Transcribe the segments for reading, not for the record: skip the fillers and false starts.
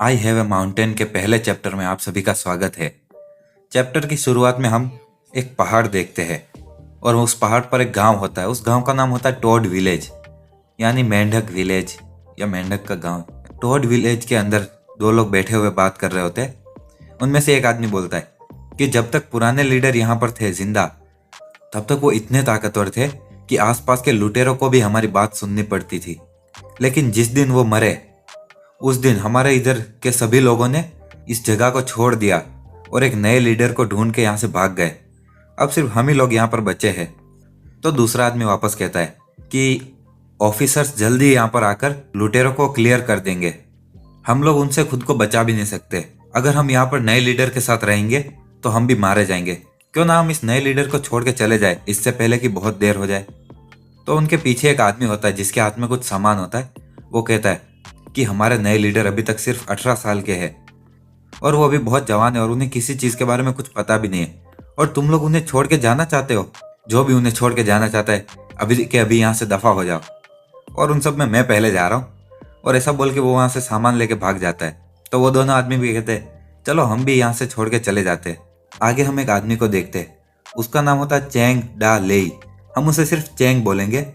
I have a mountain के पहले chapter में आप सभी का स्वागत है। चैप्टर की शुरुआत में हम एक पहाड़ देखते हैं और उस पहाड़ पर एक गांव होता है। उस गांव का नाम होता है टोड विलेज, यानी मेंढक विलेज या मेंढक का गांव। टोड विलेज के अंदर दो लोग बैठे हुए बात कर रहे होते हैं। उनमें से एक आदमी बोलता है कि जब तक पुराने लीडर यहाँ पर थे जिंदा, तब तक वो इतने ताकतवर थे कि आसपास के लुटेरों को भी हमारी बात सुननी पड़ती थी। लेकिन जिस दिन वो मरे, उस दिन हमारे इधर के सभी लोगों ने इस जगह को छोड़ दिया और एक नए लीडर को ढूंढ के यहाँ से भाग गए। अब सिर्फ हम ही लोग यहाँ पर बचे हैं। तो दूसरा आदमी वापस कहता है कि ऑफिसर्स जल्दी यहाँ पर आकर लुटेरों को क्लियर कर देंगे। हम लोग उनसे खुद को बचा भी नहीं सकते। अगर हम यहाँ पर नए लीडर के साथ रहेंगे तो हम भी मारे जाएंगे। क्यों ना हम इस नए लीडर को छोड़ के चले जाए, इससे पहले कि बहुत देर हो जाए। तो उनके पीछे एक आदमी होता है जिसके हाथ में कुछ सामान होता है। वो कहता है कि हमारे नए लीडर अभी तक सिर्फ 18 साल के हैं और वो अभी बहुत जवान है और उन्हें किसी चीज़ के बारे में कुछ पता भी नहीं है, और तुम लोग उन्हें छोड़ के जाना चाहते हो। जो भी उन्हें छोड़ के जाना चाहता है अभी के अभी यहाँ से दफा हो जाओ, और उन सब में मैं पहले जा रहा हूँ। और ऐसा बोल के वो वहाँ से सामान लेके भाग जाता है। तो वो दोनों आदमी भी कहते हैं चलो हम भी यहाँ से छोड़ के चले जाते हैं। आगे हम एक आदमी को देखते हैं, उसका नाम होता है चैंग डा लेई। हम उसे सिर्फ चैंग बोलेंगे।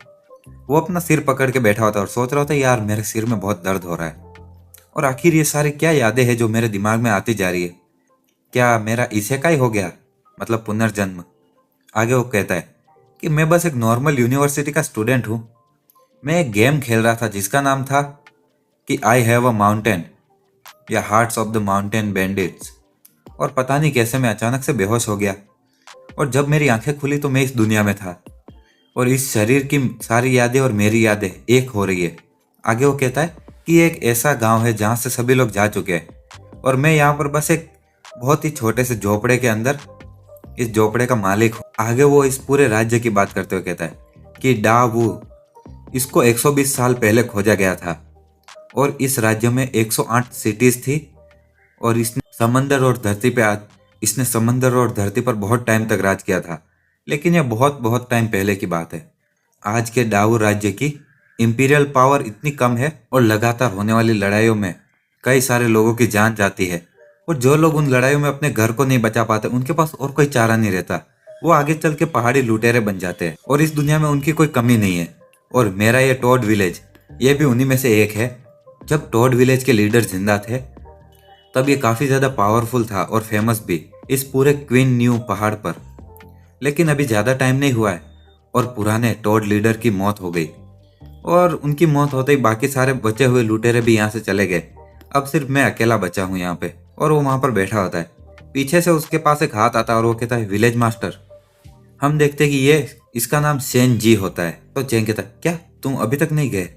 वो अपना सिर पकड़ के बैठा होता है और सोच रहा होता है यार मेरे सिर में बहुत दर्द हो रहा है, और आखिर ये सारी क्या यादें हैं जो मेरे दिमाग में आती जा रही है। क्या मेरा इसे का ही हो गया, मतलब पुनर्जन्म। आगे वो कहता है कि मैं बस एक नॉर्मल यूनिवर्सिटी का स्टूडेंट हूँ। मैं एक गेम खेल रहा था जिसका नाम था कि आई हैव अ माउंटेन या hearts of the mountain bandits, और पता नहीं कैसे मैं अचानक से बेहोश हो गया, और जब मेरी आंखें खुली तो मैं इस दुनिया में था और इस शरीर की सारी यादें और मेरी यादें एक हो रही है। आगे वो कहता है कि ये एक ऐसा गांव है जहाँ से सभी लोग जा चुके हैं और मैं यहाँ पर बस एक बहुत ही छोटे से झोपड़े के अंदर इस झोपड़े का मालिक हूँ। आगे वो इस पूरे राज्य की बात करते हुए कहता है कि डा वू, इसको 120 साल पहले खोजा गया था और इस राज्य में 108 सिटीज थी, और इसने समंदर और धरती पर बहुत टाइम तक राज किया था। लेकिन यह बहुत बहुत टाइम पहले की बात है। आज के डाऊ राज्य की इंपीरियल पावर इतनी कम है और लगातार होने वाली लड़ाइयों में कई सारे लोगों की जान जाती है, और जो लोग उन लड़ाइयों में अपने घर को नहीं बचा पाते उनके पास और कोई चारा नहीं रहता। वो आगे चल के पहाड़ी लुटेरे बन जाते हैं और इस दुनिया में उनकी कोई कमी नहीं है। और मेरा ये टोड विलेज, ये भी उन्हीं में से एक है। जब टोड विलेज के लीडर जिंदा थे तब ये काफ़ी ज़्यादा पावरफुल था और फेमस भी इस पूरे क्वीन न्यू पहाड़ पर। लेकिन अभी ज़्यादा टाइम नहीं हुआ है और पुराने टोड लीडर की मौत हो गई, और उनकी मौत होते ही बाकी सारे बचे हुए लुटेरे भी यहाँ से चले गए। अब सिर्फ मैं अकेला बचा हूँ यहाँ पे, और वो वहाँ पर बैठा होता है। पीछे से उसके पास एक हाथ आता है और वो कहता है विलेज मास्टर। हम देखते हैं कि इसका नाम शेन जी होता है। तो चेन कहता है क्या तुम अभी तक नहीं गए।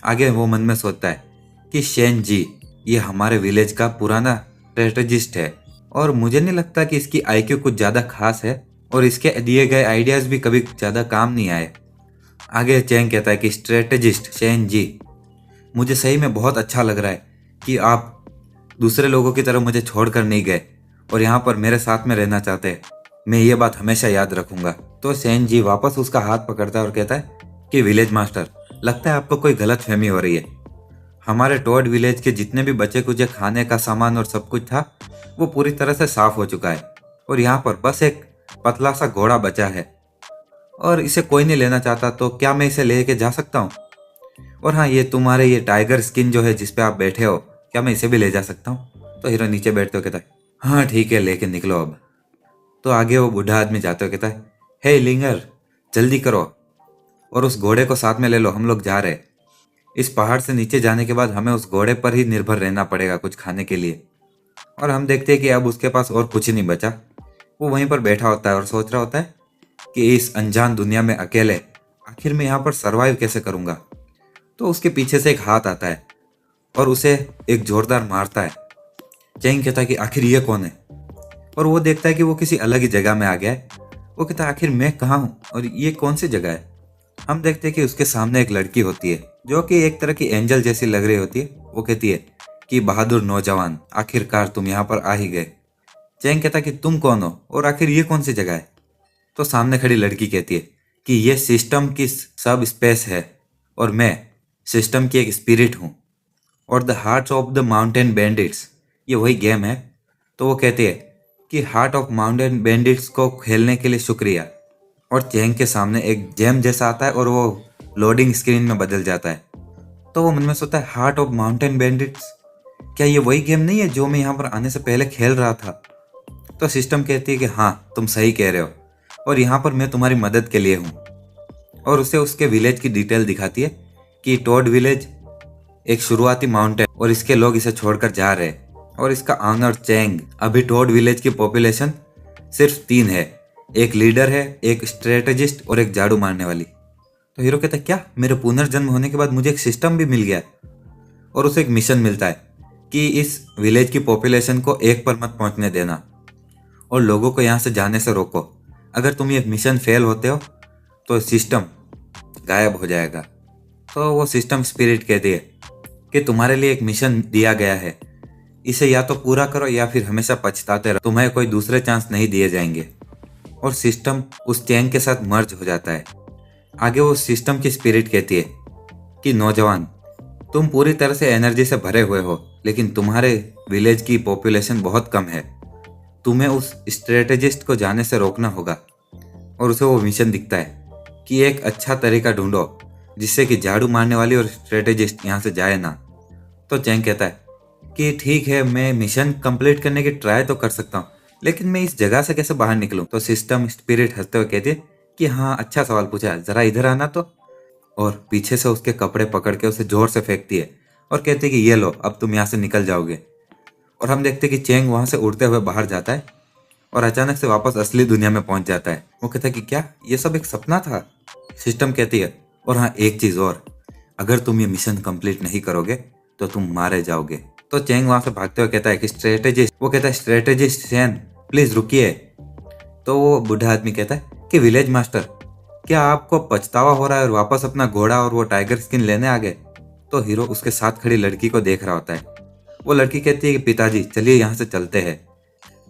आगे वो मन में सोचता है कि शेन जी ये हमारे विलेज का पुराना स्ट्रेटेजिस्ट है, और मुझे नहीं लगता कि इसकी आईक्यू कुछ ज़्यादा खास है और इसके दिए गए आइडियाज़ भी कभी ज़्यादा काम नहीं आए। आगे चैंग कहता है कि स्ट्रेटेजिस्ट शेन जी, मुझे सही में बहुत अच्छा लग रहा है कि आप दूसरे लोगों की तरह मुझे छोड़ कर नहीं गए और यहाँ पर मेरे साथ में रहना चाहते हैं। मैं ये बात हमेशा याद रखूंगा। तो शेन जी वापस उसका हाथ पकड़ता है और कहता है कि विलेज मास्टर, लगता है आपको कोई गलत फहमी हो रही है। हमारे टोड विलेज के जितने भी बचे कुचे खाने का सामान और सब कुछ था वो पूरी तरह से साफ हो चुका है, और यहाँ पर बस एक पतला सा घोड़ा बचा है और इसे कोई नहीं लेना चाहता। तो क्या मैं इसे लेके जा सकता हूँ? और हाँ, ये तुम्हारे ये टाइगर स्किन जो है जिस पे आप बैठे हो, क्या मैं इसे भी ले जा सकता हूँ? तो हीरो नीचे बैठते हो कहता है हाँ ठीक है, लेके निकलो अब। तो आगे वो बूढ़ा आदमी जाते हो कहता है हे लिंगर, जल्दी करो और उस घोड़े को साथ में ले लो, हम लोग जा रहे हैं। इस पहाड़ से नीचे जाने के बाद हमें उस घोड़े पर ही निर्भर रहना पड़ेगा कुछ खाने के लिए। और हम देखते हैं कि अब उसके पास और कुछ ही नहीं बचा। वो वहीं पर बैठा होता है और सोच रहा होता है कि इस अनजान दुनिया में अकेले आखिर मैं यहाँ पर सरवाइव कैसे करूँगा। तो उसके पीछे से एक हाथ आता है और उसे एक जोरदार मारता है। चैंग कहता है कि आखिर ये कौन है, और वो देखता है कि वो किसी अलग ही जगह में आ गया है। वो कहता है आखिर मैं कहाँ हूँ और ये कौन सी जगह है। हम देखते हैं कि उसके सामने एक लड़की होती है जो कि एक तरह की एंजल जैसी लग रही होती है। वो कहती है कि बहादुर नौजवान, आखिरकार तुम यहाँ पर आ ही गए। चैंग कहता है कि तुम कौन हो और आखिर ये कौन सी जगह है। तो सामने खड़ी लड़की कहती है कि ये सिस्टम की सब स्पेस है और मैं सिस्टम की एक स्पिरिट हूँ। और the hearts of the mountain bandits, ये वही गेम है। तो वो कहती है कि हार्ट ऑफ माउंटेन बैंडिट्स को खेलने के लिए शुक्रिया। और चैंग के सामने एक जेम जैसा आता है और वो लोडिंग स्क्रीन में बदल जाता है। तो वो मन में सोचता है हार्ट ऑफ माउंटेन बैंडिट्स, क्या ये वही गेम नहीं है जो मैं यहाँ पर आने से पहले खेल रहा था? तो सिस्टम कहती है कि हाँ, तुम सही कह रहे हो और यहाँ पर मैं तुम्हारी मदद के लिए हूँ। और उसे उसके विलेज की डिटेल दिखाती है कि टॉड विलेज एक शुरुआती माउंटेन और इसके लोग इसे छोड़कर जा रहे हैं। और इसका ऑनर चैंग। अभी टॉड विलेज की पॉपुलेशन सिर्फ 3 है, एक लीडर है, एक स्ट्रेटेजिस्ट और एक झाड़ू मारने वाली। तो हीरो कहता है क्या, मेरे पुनर्जन्म होने के बाद मुझे एक सिस्टम भी मिल गया? और उसे एक मिशन मिलता है कि इस विलेज की पॉपुलेशन को 1 पर मत पहुंचने देना और लोगों को यहाँ से जाने से रोको। अगर तुम ये मिशन फेल होते हो तो सिस्टम गायब हो जाएगा। तो वो सिस्टम स्पिरिट कहती है कि तुम्हारे लिए एक मिशन दिया गया है, इसे या तो पूरा करो या फिर हमेशा पछताते रहो, तुम्हें कोई दूसरे चांस नहीं दिए जाएंगे। और सिस्टम उस चैंग के साथ मर्ज हो जाता है। आगे वो सिस्टम की स्पिरिट कहती है कि नौजवान, तुम पूरी तरह से एनर्जी से भरे हुए हो, लेकिन तुम्हारे विलेज की पॉपुलेशन बहुत कम है। तुम्हें उस स्ट्रेटेजिस्ट को जाने से रोकना होगा। और उसे वो मिशन दिखता है कि एक अच्छा तरीका ढूंढो जिससे कि झाड़ू मारने वाली और स्ट्रेटेजिस्ट यहाँ से जाए ना। तो चैंग कहता है कि ठीक है, मैं मिशन कंप्लीट करने की ट्राई तो कर सकता हूँ, लेकिन मैं इस जगह से कैसे बाहर निकलूं? तो सिस्टम स्पिरिट हंसते हुए कहती है कि हाँ, अच्छा सवाल पूछा, जरा इधर आना। तो और पीछे से उसके कपड़े पकड़ के उसे जोर से फेंकती है और कहती है कि ये लो, अब तुम यहाँ से निकल जाओगे। और हम देखते हैं कि चैंग वहां से उड़ते हुए बाहर जाता है और अचानक से वापस असली दुनिया में पहुंच जाता है। वो कहता है कि क्या ये सब एक सपना था? सिस्टम कहती है और हाँ, एक चीज और, अगर तुम ये मिशन कंप्लीट नहीं करोगे तो तुम मारे जाओगे। तो चैंग वहां से भागते हुए कहता है कि स्ट्रेटेजिस्ट, वो कहता है स्ट्रेटेजिस्ट सैन प्लीज रुकिए। तो वो बूढ़ा आदमी कहता है कि विलेज मास्टर, क्या आपको पछतावा हो रहा है और वापस अपना घोड़ा और वो टाइगर स्किन लेने आ गए? तो हीरो उसके साथ खड़ी लड़की को देख रहा होता है। वो लड़की कहती है कि पिताजी, चलिए यहाँ से चलते हैं।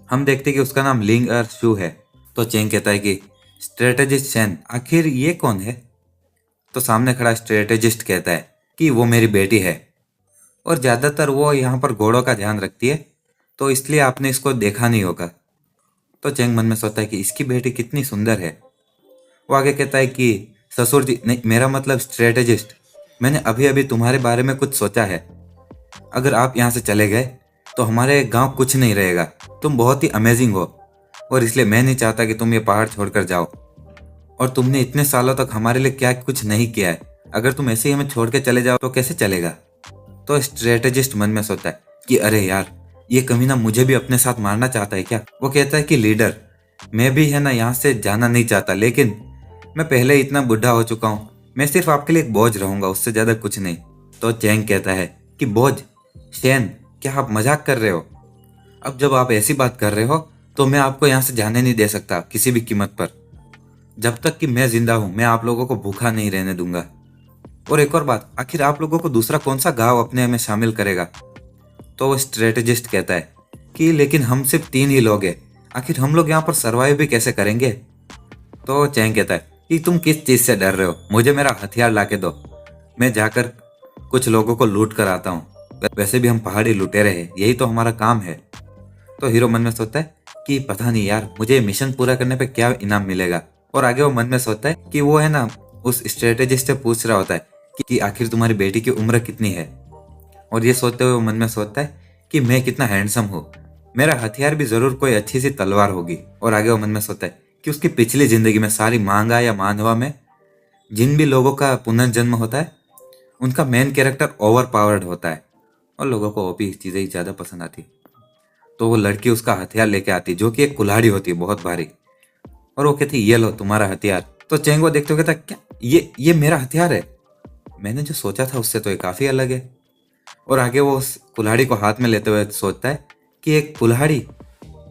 हम देखते हैं कि उसका नाम लिंग और शू है। तो चैंग कहता है कि स्ट्रेटेजिस्ट सैन, आखिर ये कौन है? तो सामने खड़ा स्ट्रेटेजिस्ट कहता है कि वो मेरी बेटी है और ज्यादातर वो यहाँ पर घोड़ों का ध्यान रखती है, तो इसलिए आपने इसको देखा नहीं होगा। तो चैंग मन में सोचता है कि इसकी बेटी कितनी सुंदर है। वो आगे कहता है कि ससुर जी, नहीं, मेरा मतलब स्ट्रेटेजिस्ट, मैंने अभी अभी तुम्हारे बारे में कुछ सोचा है। अगर आप यहाँ से चले गए तो हमारे गांव कुछ नहीं रहेगा। तुम बहुत ही अमेजिंग हो और इसलिए मैं नहीं चाहता कि तुम ये पहाड़ छोड़कर जाओ। और तुमने इतने सालों तक हमारे लिए क्या कुछ नहीं किया है, अगर तुम ऐसे ही हमें छोड़ के चले जाओ तो कैसे चलेगा? तो स्ट्रेटेजिस्ट मन में सोचता है कि अरे यार, ये कमीना मुझे भी अपने साथ मारना चाहता है क्या? वो कहता है कि लीडर, मैं भी है ना यहाँ से जाना नहीं चाहता, लेकिन मैं पहले ही इतना बुढ़ा हो चुका हूँ, मैं सिर्फ आपके लिए एक बोझ रहूंगा, उससे ज्यादा कुछ नहीं। तो चैंग कहता है कि बोझ? शैन, क्या आप मजाक कर रहे हो? अब जब आप ऐसी बात कर रहे हो तो मैं आपको यहाँ से जाने नहीं दे सकता किसी भी कीमत पर। जब तक कि मैं जिंदा हूँ मैं आप लोगों को भूखा नहीं रहने दूंगा। और एक और बात, आखिर आप लोगों को दूसरा कौन सा गांव अपने में शामिल करेगा? तो वो स्ट्रेटेजिस्ट कहता है कि लेकिन हम सिर्फ 3 ही लोग हैं, आखिर हम लोग यहाँ पर सर्वाइव भी कैसे करेंगे? तो चैंग कहता है कि तुम किस चीज से डर रहे हो, मुझे मेरा हथियार लाके दो, मैं जाकर कुछ लोगों को लूट कर आता हूँ। वैसे भी हम पहाड़ी लुटेरे हैं, यही तो हमारा काम है। तो हीरो मन में सोचता है कि पता नहीं यार, मुझे मिशन पूरा करने पे क्या इनाम मिलेगा। और आगे वो मन में सोचता है कि वो है ना उस स्ट्रेटेजिस्ट से पूछ रहा होता है कि आखिर तुम्हारी बेटी की उम्र कितनी है। और ये सोचते हुए वो मन में सोचता है कि मैं कितना हैंडसम हूँ, मेरा हथियार भी जरूर कोई अच्छी सी तलवार होगी। और आगे वो मन में सोचता है कि उसकी पिछली जिंदगी में सारी मांगा या मानवा में जिन भी लोगों का पुनर्जन्म होता है उनका मेन कैरेक्टर ओवर पावर्ड होता है और लोगों को ओपी चीजें ही ज्यादा पसंद आती। तो वो लड़की उसका हथियार लेके आती जो कि एक कुल्हाड़ी होती है बहुत भारी, और वो कहती ये लो तुम्हारा हथियार। तो चैंग वो देखते हुए कहता क्या ये मेरा हथियार है? मैंने जो सोचा था उससे तो ये काफी अलग है। और आगे वो उस कुल्हाड़ी को हाथ में लेते हुए सोचता है कि एक कुल्हाड़ी,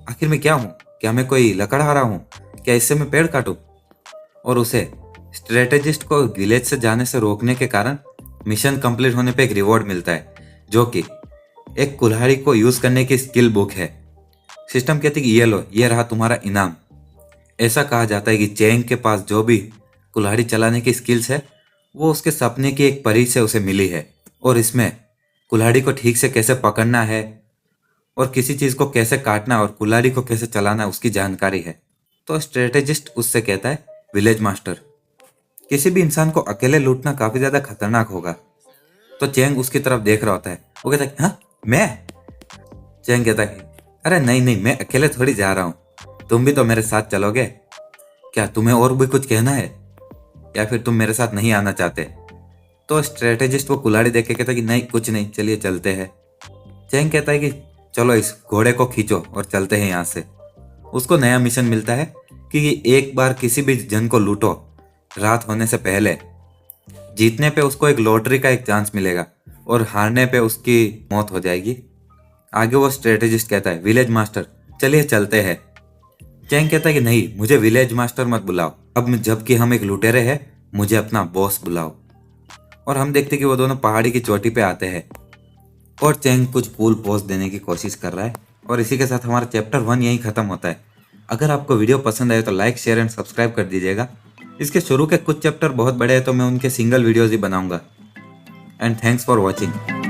आखिर मैं क्या हूँ? क्या मैं कोई लकड़हारा हूँ? क्या इससे मैं पेड़ काटूं? और उसे स्ट्रेटेजिस्ट को विलेज से जाने से रोकने के कारण मिशन कंप्लीट होने पे एक रिवॉर्ड मिलता है, जो कि एक कुल्हाड़ी को यूज करने की स्किल बुक है। सिस्टम कहती कि ये लो, ये रहा तुम्हारा इनाम। ऐसा कहा जाता है कि चैंग के पास जो भी कुल्हाड़ी चलाने की स्किल्स है वो उसके सपने की एक परी से उसे मिली है। और इसमें कुल्हाड़ी को ठीक से कैसे पकड़ना है और किसी चीज को कैसे काटना और कुल्हाड़ी को कैसे चलाना उसकी जानकारी है। तो स्ट्रेटेजिस्ट उससे कहता है, विलेज मास्टर, किसी भी इंसान को अकेले लूटना काफी ज्यादा खतरनाक होगा। तो चैंग उसकी तरफ देख रहा होता है। वो कहता है, हाँ मैं? चैंग कहता है, अरे नहीं नहीं, मैं अकेले थोड़ी जा रहा हूँ, तुम भी तो मेरे साथ चलोगे। क्या तुम्हें और भी कुछ कहना है या फिर तुम मेरे साथ नहीं आना चाहते? तो स्ट्रेटेजिस्ट वो कुल्हाड़ी देख के कहता है कि नहीं कुछ नहीं, चलिए चलते हैं। चैंग कहता है कि चलो इस घोड़े को खींचो और चलते हैं यहाँ से। उसको नया मिशन मिलता है कि एक बार किसी भी जन को लूटो रात होने से पहले। जीतने पे उसको एक लॉटरी का एक चांस मिलेगा और हारने पे उसकी मौत हो जाएगी। आगे वो स्ट्रेटेजिस्ट कहता है, विलेज मास्टर चलिए चलते हैं। चैंग कहता है कि नहीं, मुझे विलेज मास्टर मत बुलाओ, अब जबकि हम एक लुटेरे हैं, मुझे अपना बॉस बुलाओ। और हम देखते कि वो दोनों पहाड़ी की चोटी पे आते हैं और चैंग कुछ कूल पोज देने की कोशिश कर रहा है। और इसी के साथ हमारा चैप्टर 1 यहीं खत्म होता है। अगर आपको वीडियो पसंद आए तो लाइक शेयर एंड सब्सक्राइब कर दीजिएगा। इसके शुरू के कुछ चैप्टर बहुत बड़े हैं तो मैं उनके सिंगल वीडियोज ही बनाऊंगा। And thanks for watching.